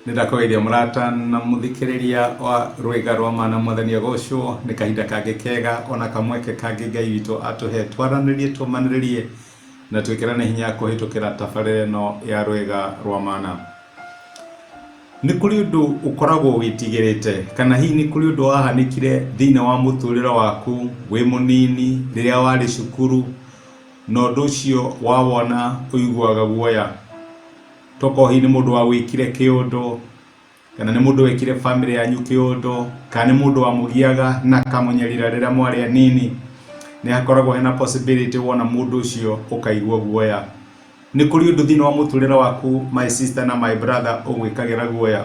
Nĩndakũgeithia mũrata na mũthikĩrĩria wa rwĩga rwa mana Mwathani agocwo. Nĩ kahinda kangĩ kega ona kamweke kangĩ Ngai witũ atũhe twaranĩrie tũmanĩrĩrie na twĩkĩrane hinya kũhĩtũkĩra tabarĩra ĩno ya rwĩga rwa mana. Nĩ kũrĩ ũndũ ũkoragwo wĩtigĩrĩte, kana hihi nĩ kũrĩ ũndũ wahanĩkire thĩinĩ wa mũtũrĩre waku wĩ mũnini rĩrĩa warĩ cukuru, na ũndũ ũcio wawona ũiguaga guoya. Toko hihi nĩ mũndũ wa gwĩkire kĩũndũ, kana nĩ mũndũ wekire family yanyu kĩũndũ, kana nĩ mũndũ wamũgiaga na kamũnyarira rĩrĩa mwarĩ anini. Nĩ hakoragwo hena possibility wona mũndũ ũcio ũkaigua guoya. Nĩ kũrĩ ũndũ thĩinĩ wa mũtũrĩre waku my sister na my brother ũgwĩkagĩra guoya.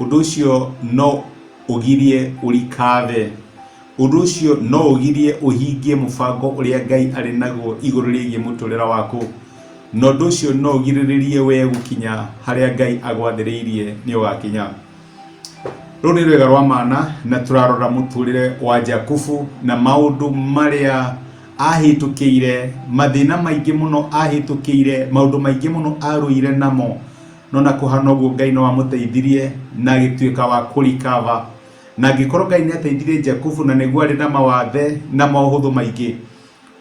Ũndũ ũcio no ũgirie ũrikave. Ũndũ ũcio no ũgirie ũhingie mũbango ũrĩa Ngai arĩ naguo igũrũ rĩgiĩ mũtũrĩre waku. Na ũndũ ũcio no ũgirĩrĩrie we gũkinya harĩa Ngai agwathĩrĩirie nĩ ũgakinya. Rũrũ nĩ rwĩga rwa mana na tũrarora mũtũrĩre wa Jakubu na maũndũ marĩa ahĩtũkĩire, mathĩna maingĩ mũno ahĩtũkĩire, maũndũ maingĩ mũno arũire namo, no na kũhana ũguo Ngai no amũteithirie na agĩtuĩka wa kũrikava. Na angĩkorwo Ngai nĩateithirie Jakubu na nĩguo arĩ na mawathe na maũhũthũ maingĩ,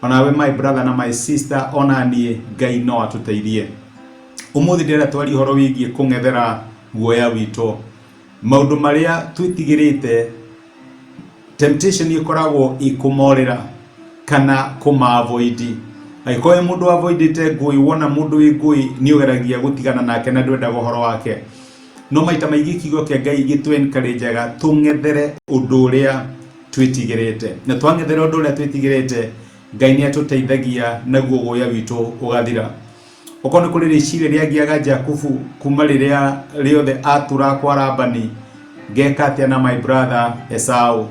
onawe my brother na my sister, ona niĩ Ngai no atũteithie. Ũmũthĩ ndĩrenda twarie ũhoro wĩgiĩ kũng'ethera guoya witũ. Maũndũ marĩa twĩtigĩrĩte, temptation ĩkoragwo ĩkũmorĩra kana kũma-avoid. Angĩkorwo mũndũ avoidĩte ngũĩ, wona mũndũ wĩ ngũĩ nĩ ũgeragia gũtigana nake na ndwendaga ũhoro wake. No maita maingĩ kiugo kĩa Ngai gĩtũ-encourageaga tũng'ethere ũndũ ũrĩa twĩtigĩrĩte. Na twang'ethera ũndũ ũrĩa twĩtigĩrĩte, Ngai nĩ atũteithagia naguo guoya witũ ũgathira. Okorwo nĩ kũrĩ rĩciria rĩagiaga Jakubu kuma rĩrĩa rĩothe atũra kwa Labani, ngeka atĩa na my brother Esau?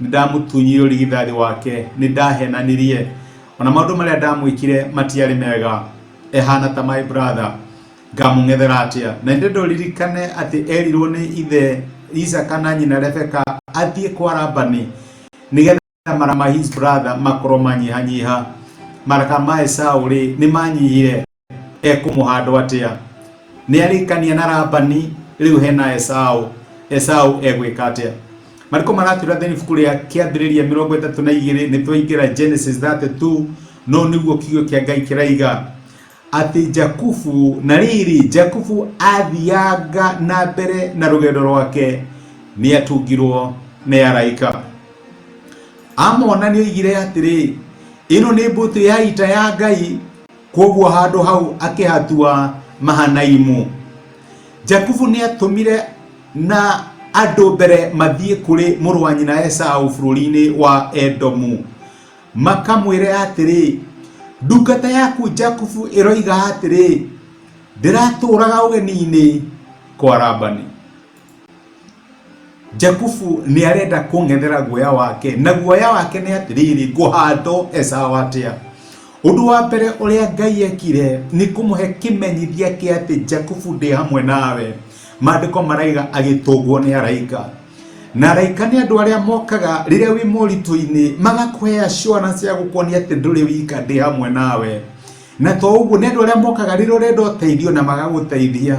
Nĩndamũtunyire ũrigithathi wake, nĩndahenanirie, ona maũndũ marĩa ndamwĩkire matiarĩ mega. Ehana ta my brother, ngamũng'ethera atĩa? Na nĩ ndĩririkane atĩ erirwo nĩ ithe Isaka na nyina Rebeka athiĩ kwa Labani nĩgetha mara ma his brother makorwo manyihanyiha. Maraka ma Esau rĩ nĩ manyihire, ekũmũhandwo atĩa? Nĩ arĩkania na Labani, rĩu hena Esau. Esau egwĩka atĩa? Mariko maratwĩra thĩinĩ ibuku rĩa Kĩambĩrĩria 32 nĩ twaingĩra Genesis 32, no nĩguo kiugo kĩa Ngai kĩraiga atĩ Jakubu, na rĩrĩ Jakubu athianga na mbere na rũgendo rwake, nĩ atungirwo nĩ araika. Amona nĩ oigire atĩrĩ, ĩno nĩ mbũtũ ya ita ya Ngai, koguo handũ hau akĩhatua Mahanaimu. Jakubu nĩ atũmire na andũ mbere mathiĩ kũrĩ mũrũ wa nyina Esau bũrũri-inĩ wa Edomu, makamwĩre atĩrĩ, ndungata yaku Jakubu ĩroiga atĩrĩ, ndĩratũraga ũgeni-inĩ kwa Labani. Jakubu nĩ arenda kũng'ethera guoya wake, na guoya wake nĩ atĩrĩrĩ, ngũhandwo Esau atĩa? Ũndũ wa mbere ũrĩa Ngai ekire nĩ kũmũhe kĩmenyithia kĩa atĩ Jakubu ndĩ hamwe nawe. Maandĩko maraiga agĩtũngwo nĩ araika. Na araika nĩ andũ arĩa mokaga rĩrĩa wĩ moritũ-inĩ, magakũhe assurance ya gũkuonia atĩ ndũrĩ wika, ndĩ hamwe nawe. Na to ũguo, nĩ andũ arĩa mokaga rĩrĩa ũrenda ũteithio na magagũteithia.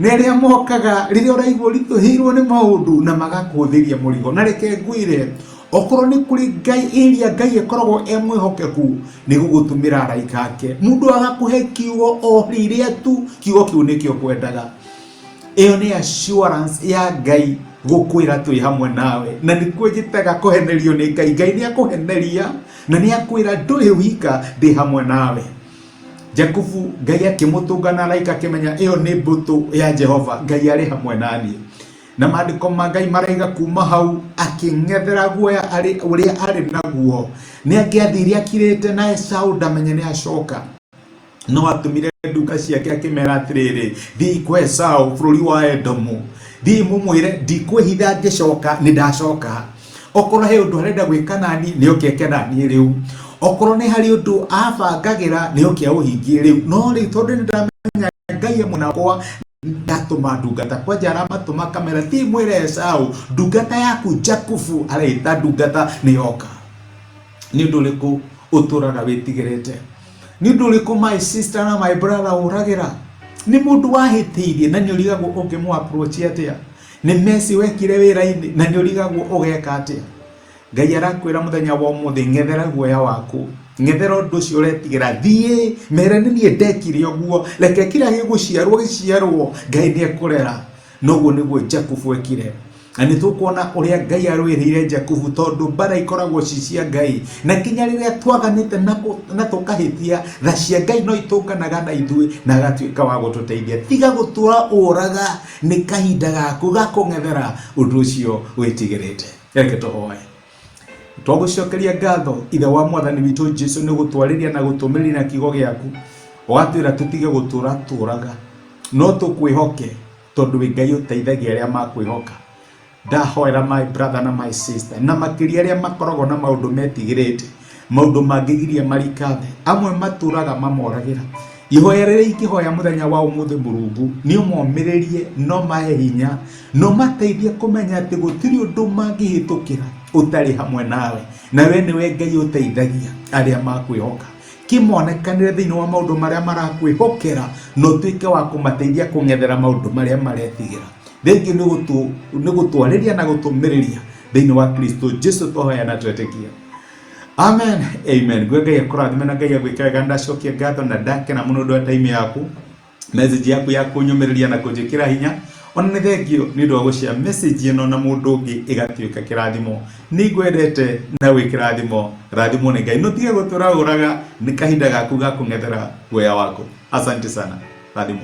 Nĩ arĩa mokaga rĩrĩa ũraigua ũritũhĩirwo nĩ maũndũ na magakũhũthĩria mũrigo. Na reke ngwĩre, okorwo nĩ kũrĩ Ngai ĩrĩa Ngai ĩkoragwo mwĩhokeku nĩ gũgũtũmĩra araika ake. Mũndũ agakũhe kiugo o rĩrĩa tu kiugo kĩu nĩkĩo kwendaga. Ĩyo nĩ assurance ya Ngai gũkwĩra twĩ hamwe nawe. Na nĩkuo njĩtaga kũhenerio nĩ Ngai. Ngai nĩ akũheneria na nĩ akwĩra ndũrĩ wika, ndĩ hamwe nawe. Jakubu Ngai akĩmũtũnga na araika, akĩmenya ĩyo nĩ mbũtũ ya Jehova, Ngai arĩ hamwe naniĩ. Na maandĩko ma Ngai maraiga kuma hau akĩng'ethera guoya ũrĩa arĩ naguo. Nĩ angĩathire akirĩte na Esau ndamenye nĩ acoka. No atũmire ndungata ciake akĩmera atĩrĩrĩ, thiĩ kwa Esau bũrũri wa Edomu, thiĩ mũmwĩre ndikwĩhitha ngĩcoka, nĩ ndacoka. Okorwo he ũndũ arenda gwĩka nani, nĩ oke eke naniĩ rĩu. Okorwo nĩ harĩ ũndũ abangagĩra, nĩ oke aũhingie rĩu. No rĩu tondũ nĩ ndamenya Ngai emwe nakwa, ndatũma ndungata kwanja aramatũma kamera, thiĩ mwĩre Esau ndungata yaku Jakubu areta ndungata nĩ yoka. Nĩ ũndũ ũrĩkũ ũtũraga wĩtigĩrĩte? Nĩ ũndũ ũrĩkũ my sister na my brother ũragĩra? ni mundu wahitirie na ni urigagwo ungimu approach atia, ni Messi wekire wira-ini na ni urigagwo ugeka atia. Ngai arakwira muthenya wa umuthi ngethera guoya waku, ngethera undu ucio uretigira, thie mere ni nie ndekire uguo, reke kira giciarwo Ngai ni ekurera. Noguo niguo Jakubu ekire. Na ni tukuona uria Ngai arwirire Jakubu tondu bara ikoragwo cia Ngai, na kinya riria twaganite na tukahitia tha cia Ngai no itunganaga na ithui na agatuika wa gututeithia. Tiga gutura uraga, ni kahinda gaku gakungethera undu ucio witigirite. Reke tuhoe. Twagucokeria ngatho ithe wa mwathani witu Jesu ni gutwariria na gutumirira na kigo giaku, watwira tutige gutura turaga no tukwihoke tondu wi Ngai uteithagia aria makwihoka. Ndahoera my brother na my sister na makiria aria makoragwo na maundu metigirite, maundu mangigiria marikathe, amwe maturaga mamoragira. Ihoya riria ikihoya muthenya wa umuthi Mulungu ni umomiririe, no mahe hinya, no mateithie kumenya ati gutiri undu mangihitukira utari hamwe nawe, na we niwe Ngai uteithagia aria makwihoka. Kimonekanire thiini wa maundu maria marakwihokera, no tuike wa kumateithia kungethera maundu maria maretigira. Thengi ni gutwariria na gutumiriria thiini wa Kristo Jesu twahoya na twetikia. Amen, amen. Gwe Ngai akurathime na Ngai agwikega. Ndacokia ngatho na ndakena muno ndu wa time yaku, message yaku ya kunyumiriria na kunjikira hinya. Ona ni thengio ni ndu wa gucia message ino na mundu ungi igatuika kirathimo. Ni ngwendete na wi kirathimo. Rathimo ni Ngai. Nutige gutura uraga, ni kahinda gaku ga kungethera guoya wako. Asante sana. Rathimo.